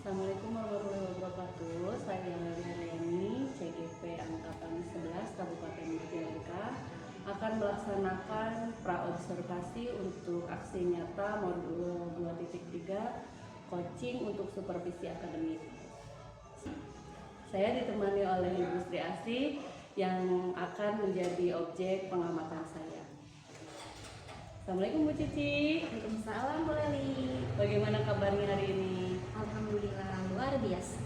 Assalamualaikum warahmatullahi wabarakatuh. Saya Liliani, CGP Angkatan 11 Kabupaten Majalengka akan melaksanakan praobservasi untuk aksi nyata modul 2.3 coaching untuk supervisi akademik. Saya ditemani oleh Ibu Sri Asih yang akan menjadi objek pengamatan saya. Assalamualaikum Bu Cici. Waalaikumsalam Bu Leli. Bagaimana kabarnya hari ini? Alhamdulillah luar biasa.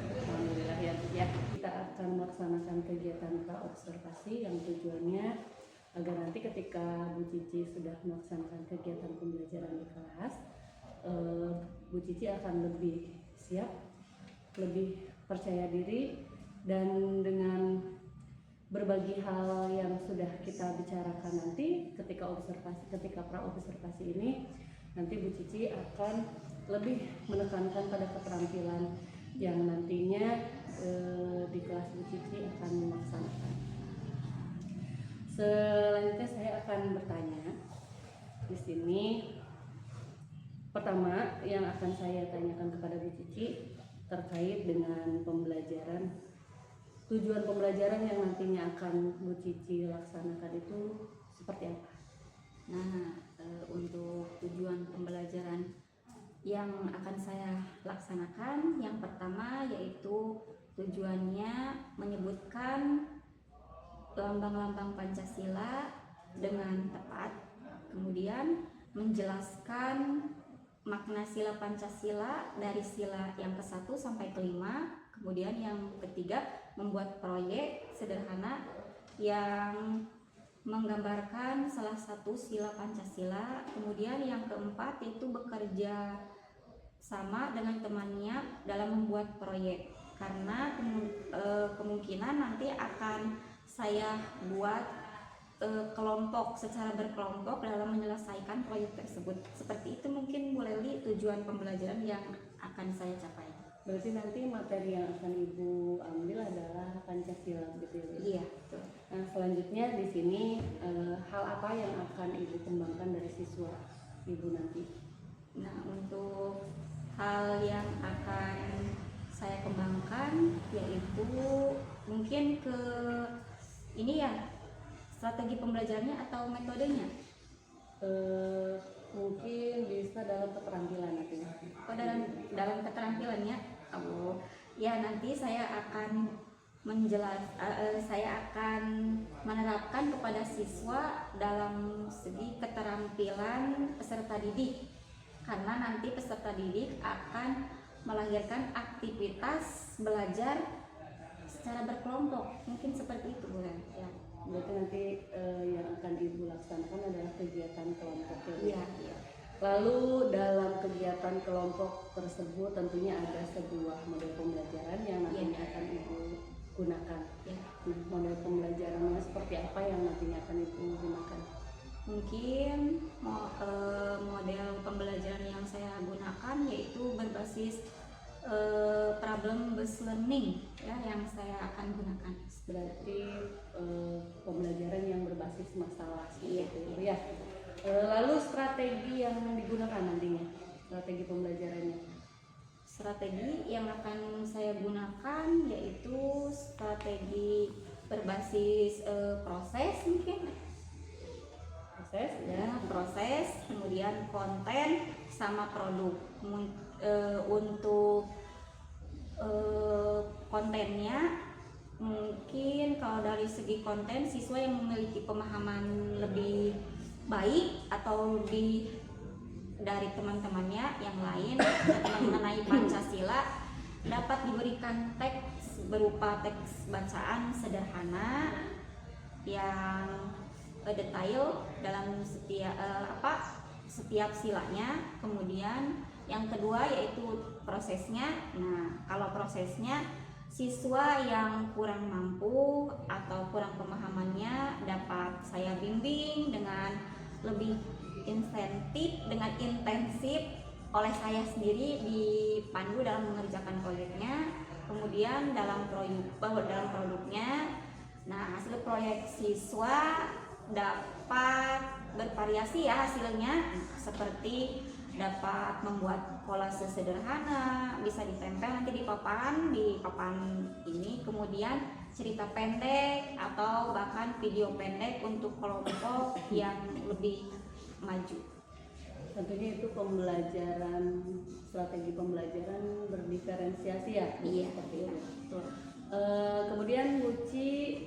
Alhamdulillah ya. Kita akan melaksanakan kegiatan praobservasi yang tujuannya agar nanti ketika Bu Cici sudah melaksanakan kegiatan pembelajaran di kelas, Bu Cici akan lebih siap, lebih percaya diri, dan dengan berbagi hal yang sudah kita bicarakan nanti ketika praobservasi ini, nanti Bu Cici akan lebih menekankan pada keterampilan yang nantinya di kelas Bu Cici akan melaksanakan. Selanjutnya saya akan bertanya di sini. Pertama yang akan saya tanyakan kepada Bu Cici terkait dengan pembelajaran. Tujuan pembelajaran yang nantinya akan Bu Cici laksanakan itu seperti apa? Nah, untuk tujuan pembelajaran yang akan saya laksanakan, yang pertama yaitu tujuannya menyebutkan lambang-lambang Pancasila dengan tepat, kemudian menjelaskan makna sila Pancasila dari sila yang ke-1 sampai ke-5, kemudian yang ketiga membuat proyek sederhana yang menggambarkan salah satu sila Pancasila, kemudian yang keempat itu bekerja sama dengan temannya dalam membuat proyek, karena kemungkinan nanti akan saya buat kelompok secara berkelompok dalam menyelesaikan proyek tersebut. Seperti itu mungkin Bu Leli tujuan pembelajaran yang akan saya capai. Berarti nanti materi yang akan Ibu ambil adalah Pancasila, begitu ya? Iya, betul. Nah, selanjutnya di sini hal apa yang akan Ibu kembangkan dari siswa Ibu nanti? Nah, untuk hal yang akan saya kembangkan yaitu mungkin ke ini ya, strategi pembelajarannya atau metodenya. Mungkin bisa dalam keterampilan nantinya. Oh, dalam keterampilannya. Oh, ya nanti saya akan saya akan menerapkan kepada siswa dalam segi keterampilan peserta didik, karena nanti peserta didik akan melahirkan aktivitas belajar secara berkelompok, mungkin seperti itu Bu ya. Berarti nanti yang akan Ibu laksanakan adalah kegiatan kelompok ya? Iya. Lalu dalam kegiatan kelompok tersebut tentunya ada sebuah model pembelajaran yang nantinya akan Ibu gunakan. Ya. Nah, model pembelajarannya seperti apa yang nantinya akan Ibu gunakan? Mungkin model pembelajaran yang saya gunakan yaitu berbasis problem based learning ya, yang saya akan gunakan. Berarti pembelajaran yang berbasis masalah Iya. ya. Lalu strategi yang digunakan nantinya, strategi pembelajarannya. Strategi yang akan saya gunakan yaitu strategi berbasis proses, mungkin proses, kemudian konten sama produk. Untuk kontennya mungkin kalau dari segi konten, siswa yang memiliki pemahaman lebih baik atau dari teman-temannya yang lain mengenai Pancasila dapat diberikan teks berupa teks bacaan sederhana yang detail dalam setiap silanya. Kemudian yang kedua yaitu prosesnya. Nah, kalau prosesnya siswa yang kurang mampu atau kurang pemahamannya dapat saya bimbing dengan lebih intensif oleh saya sendiri, dipandu dalam mengerjakan proyeknya. Kemudian dalam produknya, nah hasil proyek siswa dapat bervariasi ya hasilnya, seperti dapat membuat kolase sederhana, bisa ditempel nanti di papan ini, kemudian cerita pendek atau bahkan video pendek untuk kelompok yang lebih maju. Tentunya itu strategi pembelajaran berdiferensiasi ya. Iya, seperti itu. betul. Kemudian Buci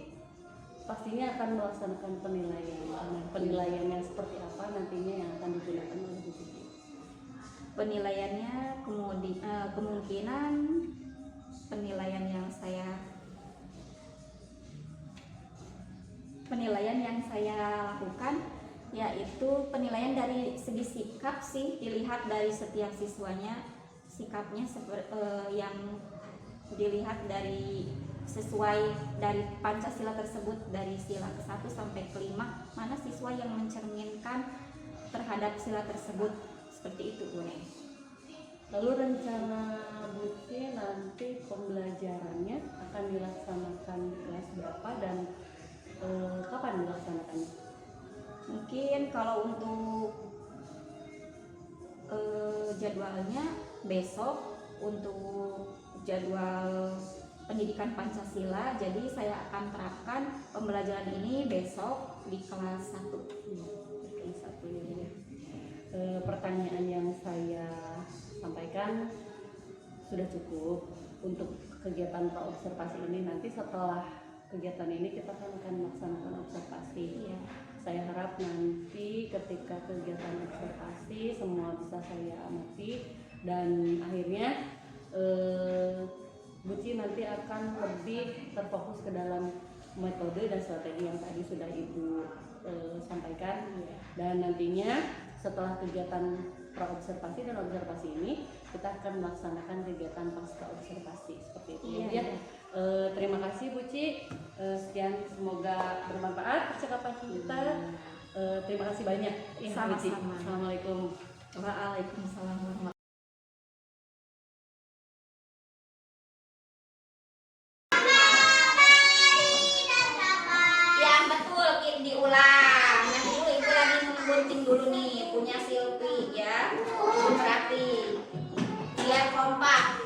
pastinya akan melaksanakan penilaian. Nah, penilaiannya seperti apa nantinya yang akan digunakan oleh Buci? Penilaiannya kemungkinan penilaian yang saya lakukan yaitu penilaian dari segi sikap sih, dilihat dari setiap siswanya sikapnya yang dilihat dari sesuai dari Pancasila tersebut, dari sila ke-1 sampai ke-5, mana siswa yang mencerminkan terhadap sila tersebut, seperti itu Bu. Lalu rencana Buci nanti pembelajarannya akan dilaksanakan di kelas berapa dan kapan dilaksanakannya? Mungkin kalau untuk jadwalnya besok untuk jadwal pendidikan Pancasila, jadi saya akan terapkan pembelajaran ini besok di kelas 1. Kelas 1 ya. Pertanyaan yang saya sampaikan sudah cukup untuk kegiatan praobservasi ini. Nanti setelah kegiatan ini kita akan melaksanakan observasi. Iya. Saya harap nanti ketika kegiatan observasi semua bisa saya amati dan akhirnya Buci nanti akan lebih terfokus ke dalam metode dan strategi yang tadi sudah Ibu sampaikan. Dan nantinya setelah kegiatan praobservasi dan observasi ini kita akan melaksanakan kegiatan pasca observasi seperti itu. Iya. Terima kasih Buci. Sekian, semoga bermanfaat percakapan kita. Terima kasih banyak. Sama-sama. Assalamualaikum. Waalaikumsalam warahmatullahi. Yang betul diulang. Yang dulu Ibu lagi ngegunting dulu nih, punya Silvi ya. Berarti biar kompak.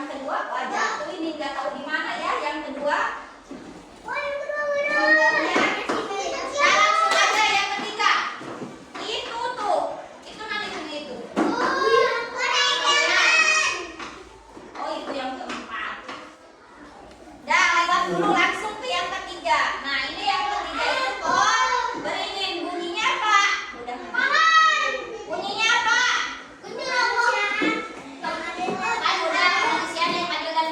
yang kedua wajah tuh ini nggak tahu di mana ya. Yang kedua contohnya. Nah, langsung aja yang ketiga. Itu tuh. Itu nanti itu. Oh, itu yang keempat. Dah, lewat dulu langsung ke yang ketiga. Nah, ini yang ketiga itu kok beringin. Bunyinya apa? Udah. Bunyinya apa? Kan udah manusia yang adil dan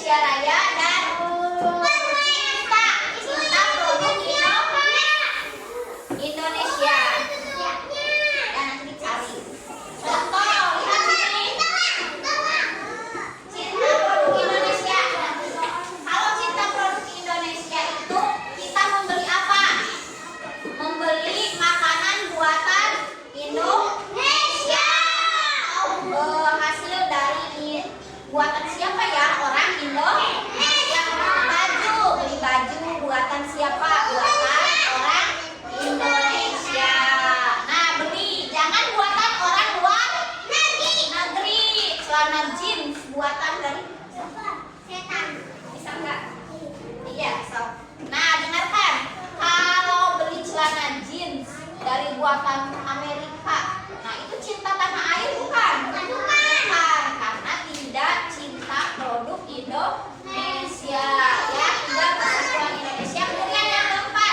Indonesia Raya dan cinta produk Indonesia. Dan nanti cari contoh, lihat sini. Cinta produk Indonesia. Kalau cinta produk Indonesia itu kita membeli apa? Membeli makanan buatan Indonesia. Hasil dari buatan siapa ya? Orang Indonesia. Baju, beli baju buatan siapa? Buatan orang Indonesia. Nah, beli jangan buatan orang luar negeri. Celana jeans buatan dari setan. Bisa nggak? Iya, so. Nah, dengarkan. Kalau beli celana jeans dari buatan Amerika, nah itu cinta tanah air bukan? Bukan, karena tidak cinta produk Indonesia. Ya, tidak persatuan Indonesia. Kemudian yang keempat.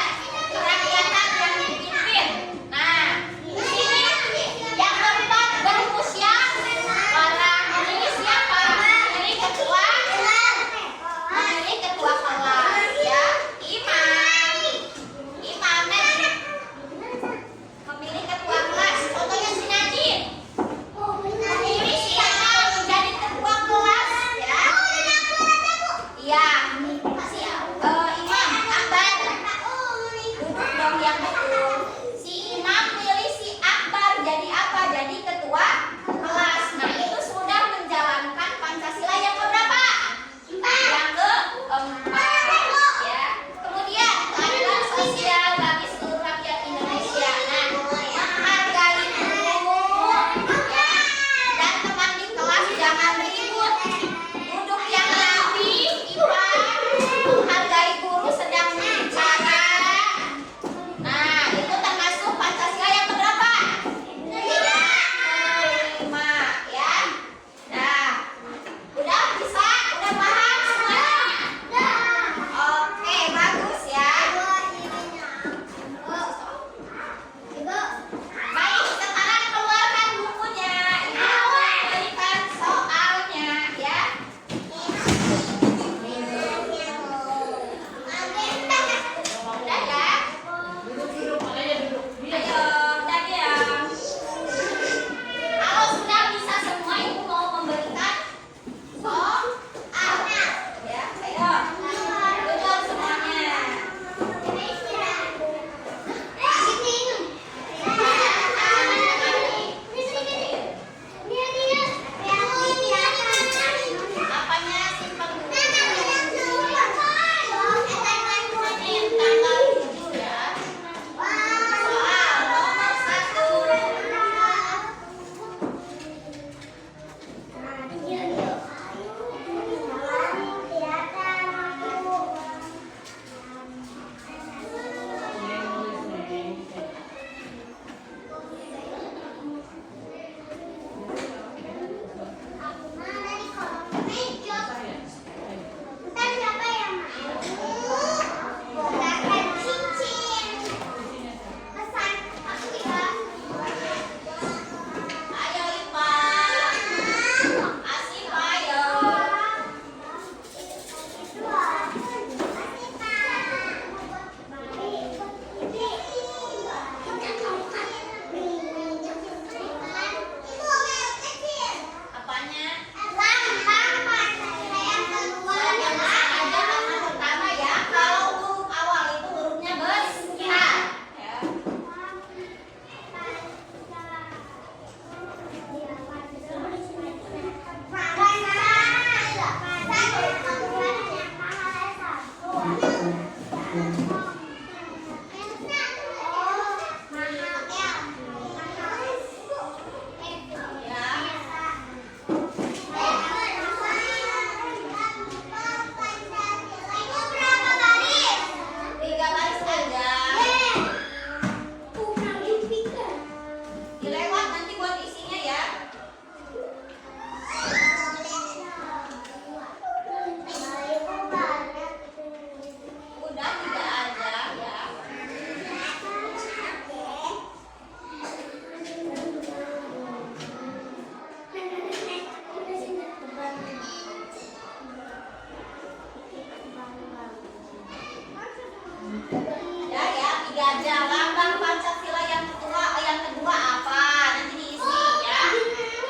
Ya, ya, tiga aja. Lambang Pancasila yang kedua apa? Nanti diisi ya.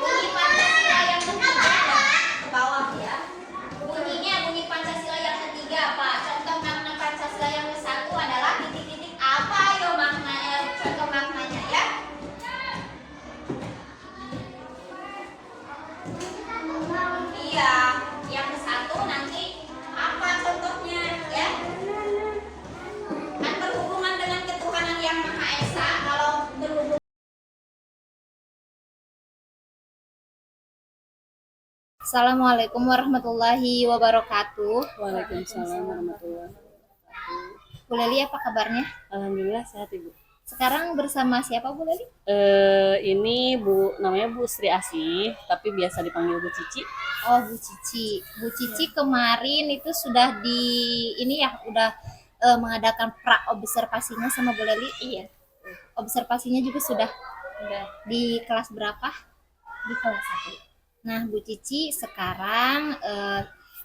Bunyi Pancasila yang ketiga ke bawah ya. Bunyi Pancasila yang ketiga apa? Contoh makna Pancasila yang ke-1 adalah titik-titik apa? Yo maknanya, contoh maknanya ya. Iya, yang ke-1 nanti apa contohnya ya? Kan berhubungan dengan ketuhanan yang Maha Esa. Kalau berhubungan. Assalamualaikum warahmatullahi wabarakatuh. Waalaikumsalam warahmatullahi wabarakatuh. Bu Leli, apa kabarnya? Alhamdulillah sehat Ibu. Sekarang bersama siapa Bu Leli? Ini Bu, namanya Bu Sri Asih, tapi biasa dipanggil Bu Cici. Oh, Bu Cici. Bu Cici kemarin itu sudah udah mengadakan pra observasinya sama Bu Leli. Iya. Observasinya juga sudah di kelas berapa? Di kelas 1. Nah, Bu Cici sekarang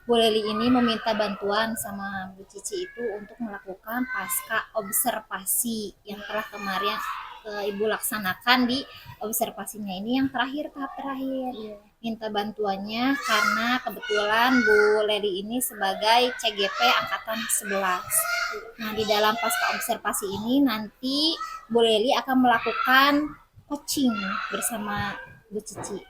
Bu Leli ini meminta bantuan sama Bu Cici itu untuk melakukan pasca observasi yang telah kemarin Ibu laksanakan di observasinya ini yang terakhir, tahap terakhir. Minta bantuannya karena kebetulan Bu Leli ini sebagai CGP angkatan 11. Nah, di dalam pasca observasi ini nanti Bu Leli akan melakukan coaching bersama Bu Cici.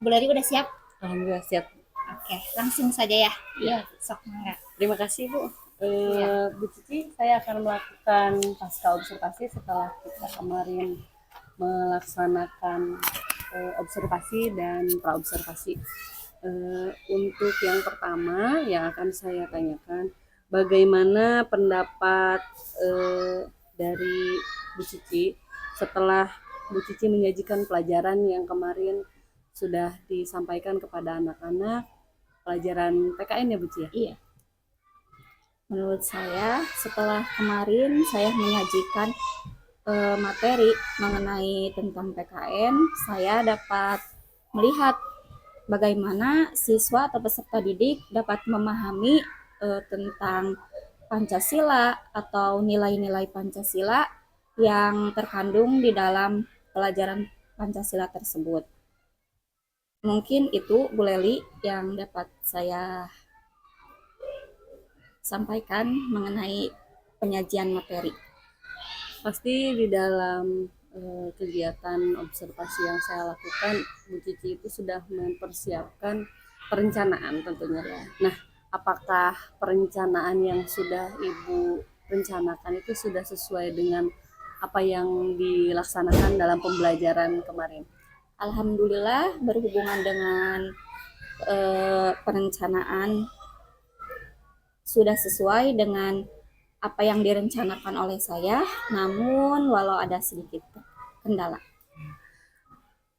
Bu Leli udah siap? Alhamdulillah siap. Oke, langsung saja ya. Iya. Sok enggak. Terima kasih Bu. Bu Cici, saya akan melakukan pasca observasi setelah kita kemarin melaksanakan observasi dan praobservasi. Untuk yang pertama yang akan saya tanyakan, bagaimana pendapat dari Bu Cici setelah Bu Cici menyajikan pelajaran yang kemarin sudah disampaikan kepada anak-anak, pelajaran PKN ya Bu Cici? Iya. Menurut saya setelah kemarin saya menyajikan materi mengenai tentang PKN, saya dapat melihat bagaimana siswa atau peserta didik dapat memahami tentang Pancasila atau nilai-nilai Pancasila yang terkandung di dalam pelajaran Pancasila tersebut. Mungkin itu Bu Leli yang dapat saya sampaikan mengenai penyajian materi. Pasti di dalam kegiatan observasi yang saya lakukan, Bu Cici itu sudah mempersiapkan perencanaan tentunya. Nah, apakah perencanaan yang sudah Ibu rencanakan itu sudah sesuai dengan apa yang dilaksanakan dalam pembelajaran kemarin? Alhamdulillah berhubungan dengan perencanaan sudah sesuai dengan apa yang direncanakan oleh saya, namun walau ada sedikit kendala.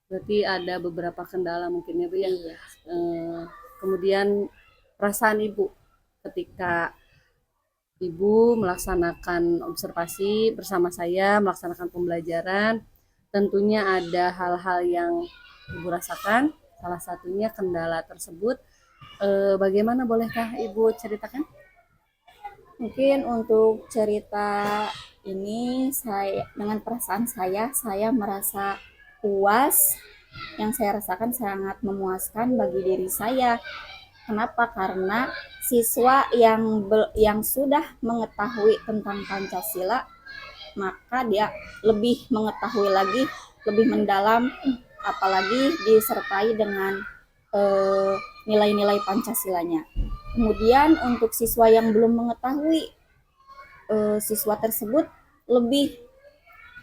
Berarti ada beberapa kendala mungkin ya Bu ya. Iya. Kemudian perasaan Ibu ketika Ibu melaksanakan observasi bersama saya, melaksanakan pembelajaran, tentunya ada hal-hal yang Ibu rasakan, salah satunya kendala tersebut. Bagaimana, bolehkah Ibu ceritakan? Mungkin untuk cerita ini saya dengan perasaan saya merasa puas. Yang saya rasakan sangat memuaskan bagi diri saya. Kenapa? Karena siswa yang sudah mengetahui tentang Pancasila, maka dia lebih mengetahui lagi, lebih mendalam, apalagi disertai dengan nilai-nilai Pancasilanya. Kemudian untuk siswa yang belum mengetahui, siswa tersebut lebih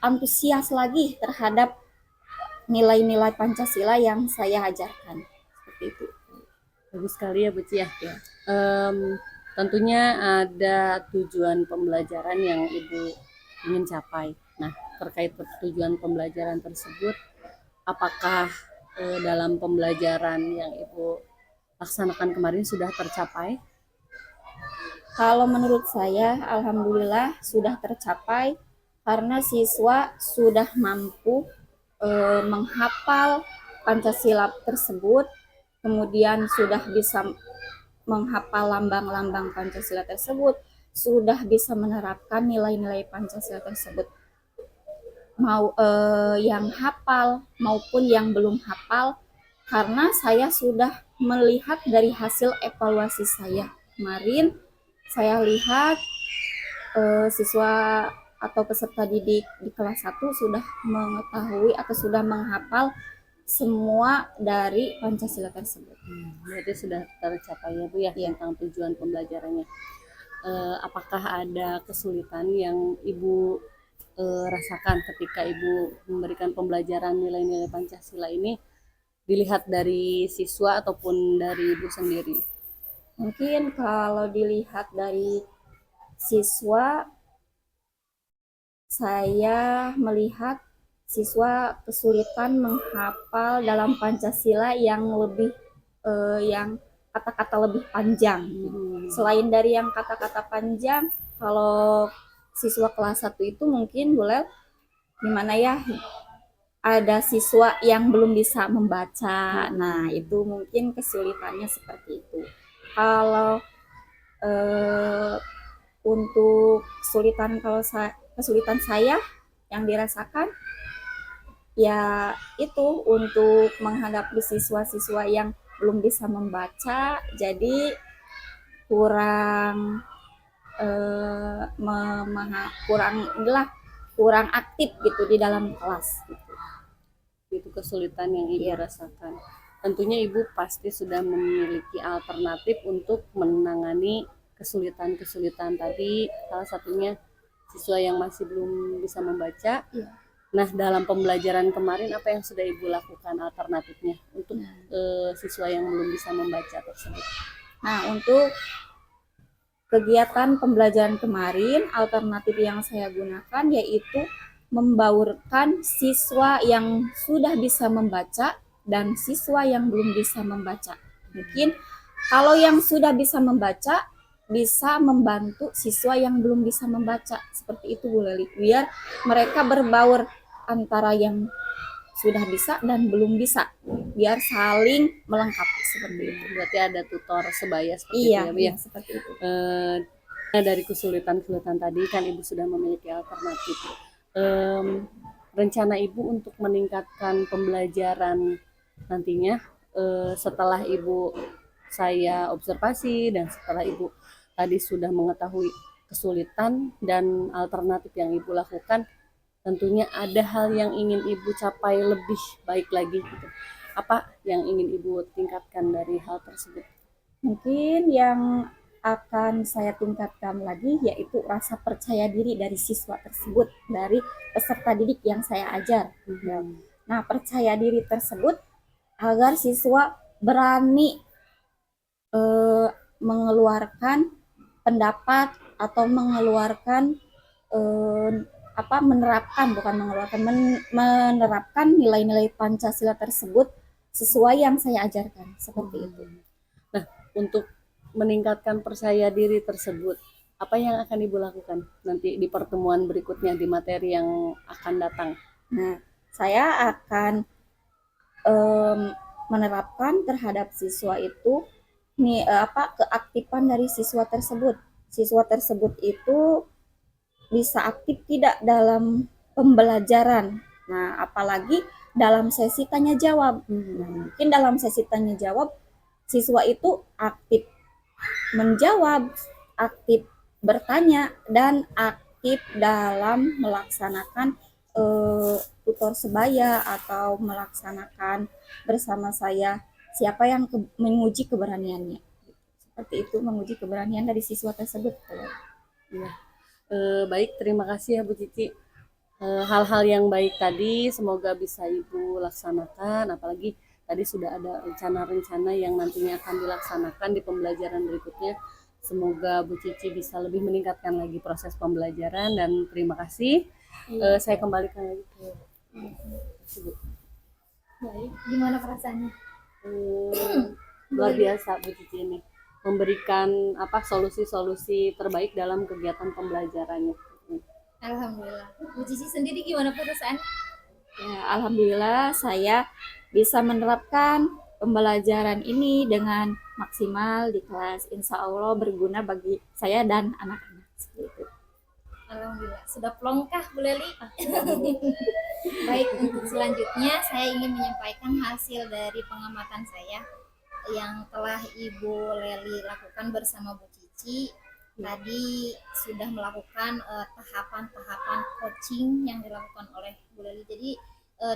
antusias lagi terhadap nilai-nilai Pancasila yang saya ajarkan. Seperti itu. Bagus sekali ya Bu Ci ya. Tentunya ada tujuan pembelajaran yang Ibu ingin capai. Nah, terkait tujuan pembelajaran tersebut, apakah dalam pembelajaran yang Ibu laksanakan kemarin sudah tercapai? Kalau menurut saya, alhamdulillah sudah tercapai karena siswa sudah mampu menghafal Pancasila tersebut, kemudian sudah bisa menghafal lambang-lambang Pancasila tersebut, sudah bisa menerapkan nilai-nilai Pancasila tersebut, mau yang hafal maupun yang belum hafal, karena saya sudah melihat dari hasil evaluasi saya kemarin. Saya lihat siswa atau peserta didik di kelas 1 sudah mengetahui atau sudah menghafal semua dari Pancasila tersebut. Berarti sudah tercapai ya Bu ya, tentang tujuan pembelajarannya. Apakah ada kesulitan yang Ibu rasakan ketika Ibu memberikan pembelajaran nilai-nilai Pancasila ini, dilihat dari siswa ataupun dari Ibu sendiri? Mungkin kalau dilihat dari siswa, saya melihat siswa kesulitan menghafal dalam Pancasila yang lebih yang kata-kata lebih panjang. Selain dari yang kata-kata panjang, kalau siswa kelas 1 itu mungkin boleh gimana ya, ada siswa yang belum bisa membaca. Nah, itu mungkin kesulitannya seperti itu. Kalau untuk kesulitan saya yang dirasakan ya itu untuk menghadapi siswa-siswa yang belum bisa membaca, jadi kurang kurang aktif gitu di dalam kelas gitu. Itu kesulitan yang Ibu rasakan. Tentunya Ibu pasti sudah memiliki alternatif untuk menangani kesulitan-kesulitan tadi, salah satunya siswa yang masih belum bisa membaca. Nah, dalam pembelajaran kemarin apa yang sudah Ibu lakukan alternatifnya untuk siswa yang belum bisa membaca tersebut? Nah, untuk kegiatan pembelajaran kemarin, alternatif yang saya gunakan yaitu membaurkan siswa yang sudah bisa membaca dan siswa yang belum bisa membaca. Mungkin kalau yang sudah bisa membaca bisa membantu siswa yang belum bisa membaca, seperti itu Bu Leli, biar mereka berbaur antara yang sudah bisa dan belum bisa, biar saling melengkapi seperti itu. Berarti ada tutor sebaya seperti itu ya Bu ya? Seperti itu. Dari kesulitan-kesulitan tadi kan Ibu sudah memiliki alternatif. Rencana Ibu untuk meningkatkan pembelajaran nantinya setelah Ibu saya observasi dan setelah Ibu tadi sudah mengetahui kesulitan dan alternatif yang Ibu lakukan, tentunya ada hal yang ingin Ibu capai lebih baik lagi gitu. Apa yang ingin Ibu tingkatkan dari hal tersebut? Mungkin yang akan saya tingkatkan lagi yaitu rasa percaya diri dari siswa tersebut, dari peserta didik yang saya ajar. Nah, percaya diri tersebut agar siswa berani mengeluarkan pendapat atau mengeluarkan menerapkan nilai-nilai Pancasila tersebut sesuai yang saya ajarkan, seperti itu. Nah, untuk meningkatkan percaya diri tersebut, apa yang akan Ibu lakukan nanti di pertemuan berikutnya di materi yang akan datang? Nah, saya akan menerapkan terhadap siswa itu keaktifan dari siswa tersebut. Siswa tersebut itu bisa aktif tidak dalam pembelajaran. Nah, apalagi dalam sesi tanya jawab. Mungkin dalam sesi tanya jawab siswa itu aktif menjawab, aktif bertanya, dan aktif dalam melaksanakan tutor sebaya atau melaksanakan bersama saya siapa yang menguji keberaniannya. Seperti itu, menguji keberanian dari siswa tersebut. Ya. Baik, terima kasih ya Bu Cici. Hal-hal yang baik tadi semoga bisa Ibu laksanakan, apalagi tadi sudah ada rencana-rencana yang nantinya akan dilaksanakan di pembelajaran berikutnya. Semoga Bu Cici bisa lebih meningkatkan lagi proses pembelajaran dan terima kasih. Saya kembalikan lagi ke Bu. Baik, gimana perasaannya? Luar biasa Bu Cici ini memberikan solusi-solusi terbaik dalam kegiatan pembelajarannya. Alhamdulillah. Bu Cici sendiri gimana perasaan? Ya, alhamdulillah saya bisa menerapkan pembelajaran ini dengan maksimal di kelas. Insya Allah berguna bagi saya dan anak-anak. Alhamdulillah. Sudah plongkah Bu Leli? Baik, untuk selanjutnya saya ingin menyampaikan hasil dari pengamatan saya yang telah Ibu Leli lakukan bersama Bu Cici. Tadi sudah melakukan tahapan-tahapan coaching yang dilakukan oleh Bu Leli. Jadi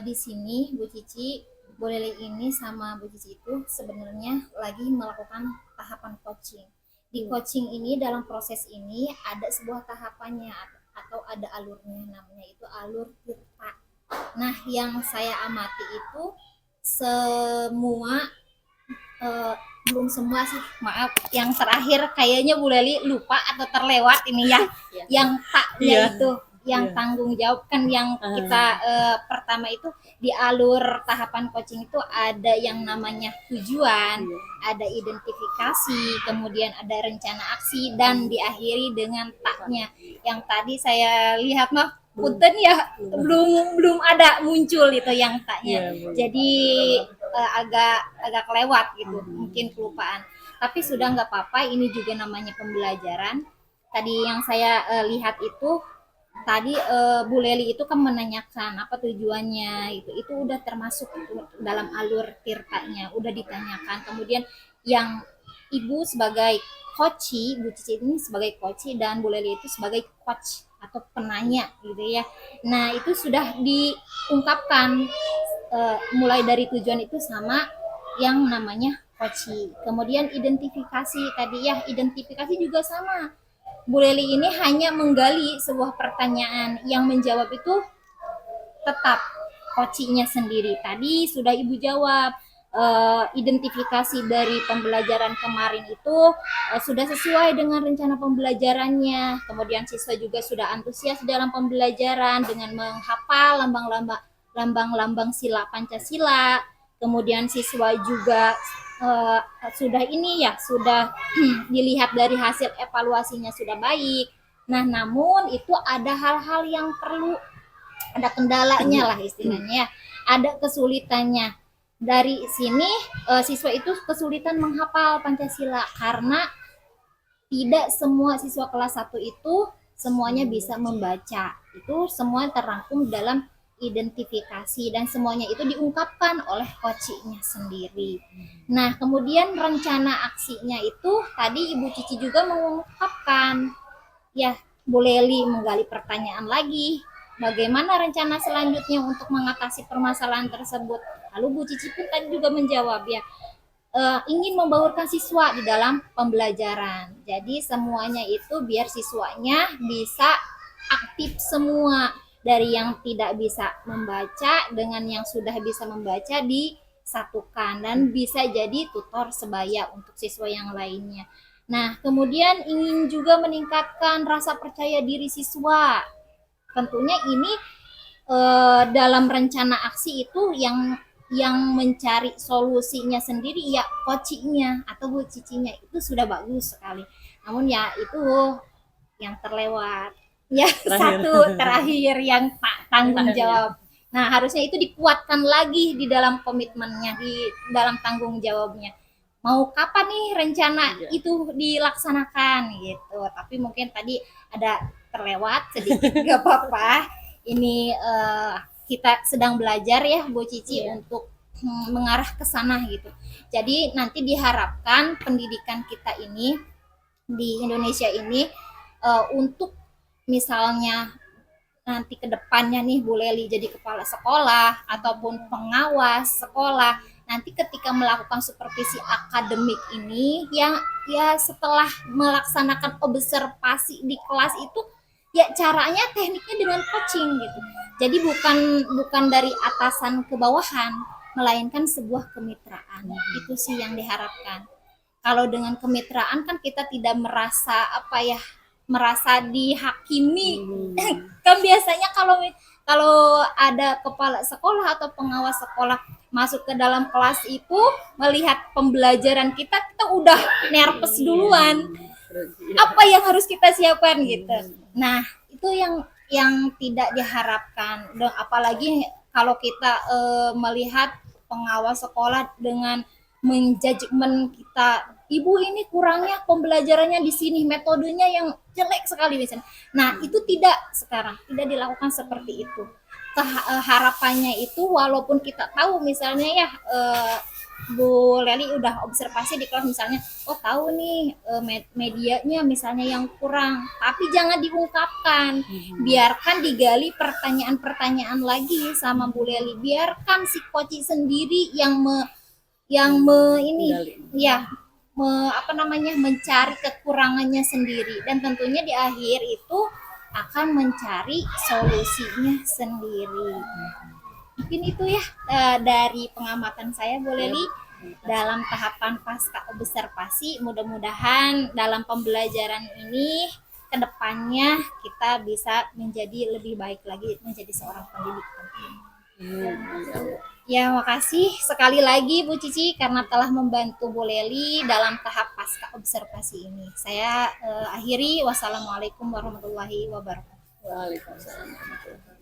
di sini Bu Cici, Bu Leli ini sama Bu Cici itu sebenarnya lagi melakukan tahapan coaching. Di coaching ini, dalam proses ini ada sebuah tahapannya atau ada alurnya, namanya itu alur tirta. Nah, yang saya amati itu semua belum semua sih, maaf, yang terakhir kayaknya Bu Leli lupa atau terlewat ini ya. Yang taknya itu yang tanggung jawab kan, yang kita pertama itu di alur tahapan coaching itu ada yang namanya tujuan, ada identifikasi, kemudian ada rencana aksi, dan diakhiri dengan taknya. Yang tadi saya lihat mah punten ya, belum ada muncul itu yang taknya. Jadi agak kelewat gitu, mungkin kelupaan. Tapi sudah nggak apa-apa, ini juga namanya pembelajaran. Tadi yang saya lihat itu tadi Bu Leli itu kan menanyakan apa tujuannya, itu udah termasuk dalam alur tirtanya, udah ditanyakan. Kemudian yang Ibu sebagai coach, Bu Cici ini sebagai coach dan Bu Leli itu sebagai coach atau penanya gitu ya. Nah, itu sudah diungkapkan mulai dari tujuan itu sama yang namanya coach. Kemudian identifikasi tadi ya, identifikasi juga sama. Bu Leli ini hanya menggali sebuah pertanyaan, yang menjawab itu tetap coachingnya sendiri. Tadi sudah Ibu jawab, identifikasi dari pembelajaran kemarin itu sudah sesuai dengan rencana pembelajarannya. Kemudian siswa juga sudah antusias dalam pembelajaran dengan menghafal lambang-lambang sila Pancasila. Kemudian siswa juga sudah dilihat dari hasil evaluasinya sudah baik. Nah, namun itu ada hal-hal yang perlu, ada kendalanya lah istilahnya, ada kesulitannya. Dari sini siswa itu kesulitan menghafal Pancasila karena tidak semua siswa kelas 1 itu semuanya bisa membaca. Itu semua terangkum dalam identifikasi dan semuanya itu diungkapkan oleh coachingnya sendiri. Nah, kemudian rencana aksinya itu tadi Ibu Cici juga mengungkapkan ya, Bu Leli menggali pertanyaan lagi, bagaimana rencana selanjutnya untuk mengatasi permasalahan tersebut. Lalu Bu Cici pun tadi juga menjawab ya, ingin membaurkan siswa di dalam pembelajaran. Jadi semuanya itu biar siswanya bisa aktif semua, dari yang tidak bisa membaca dengan yang sudah bisa membaca disatukan dan bisa jadi tutor sebaya untuk siswa yang lainnya. Nah, kemudian ingin juga meningkatkan rasa percaya diri siswa. Tentunya ini dalam rencana aksi itu yang mencari solusinya sendiri ya coachingnya atau Bu Cicinya, itu sudah bagus sekali. Namun ya itu yang terlewat. Ya, satu terakhir yang tanggung jawab. Nah, harusnya itu dikuatkan lagi di dalam komitmennya, di dalam tanggung jawabnya. Mau kapan nih rencana itu dilaksanakan gitu. Tapi mungkin tadi ada terlewat sedikit, gak apa-apa. Ini kita sedang belajar ya Bu Cici untuk mengarah ke sana gitu. Jadi nanti diharapkan pendidikan kita ini di Indonesia ini untuk misalnya nanti ke depannya nih Bu Leli jadi kepala sekolah ataupun pengawas sekolah, nanti ketika melakukan supervisi akademik ini ya setelah melaksanakan observasi di kelas itu ya caranya tekniknya dengan coaching gitu. Jadi bukan dari atasan ke bawahan, melainkan sebuah kemitraan. Itu sih yang diharapkan. Kalau dengan kemitraan kan kita tidak merasa dihakimi. Kan biasanya kalau ada kepala sekolah atau pengawas sekolah masuk ke dalam kelas itu melihat pembelajaran kita udah nervous duluan. Apa yang harus kita siapkan gitu. Nah, itu yang tidak diharapkan. Dan apalagi kalau kita melihat pengawas sekolah dengan menjudgment kita Ibu ini kurangnya pembelajarannya di sini, metodenya yang jelek sekali misalnya. Nah, itu sekarang tidak dilakukan seperti itu. Harapannya itu walaupun kita tahu misalnya ya Bu Leli udah observasi di kelas misalnya, oh tahu nih medianya misalnya yang kurang, tapi jangan diungkapkan, biarkan digali pertanyaan-pertanyaan lagi sama Bu Leli, biarkan si Koci sendiri yang mencari kekurangannya sendiri, dan tentunya di akhir itu akan mencari solusinya sendiri. Mungkin itu ya dari pengamatan saya Bu Leli dalam tahapan pasca observasi. Mudah-mudahan dalam pembelajaran ini kedepannya kita bisa menjadi lebih baik lagi menjadi seorang pendidik. Ya, makasih sekali lagi Bu Cici karena telah membantu Bu Leli dalam tahap pasca observasi ini. Saya akhiri, wassalamualaikum warahmatullahi wabarakatuh. Waalaikumsalam.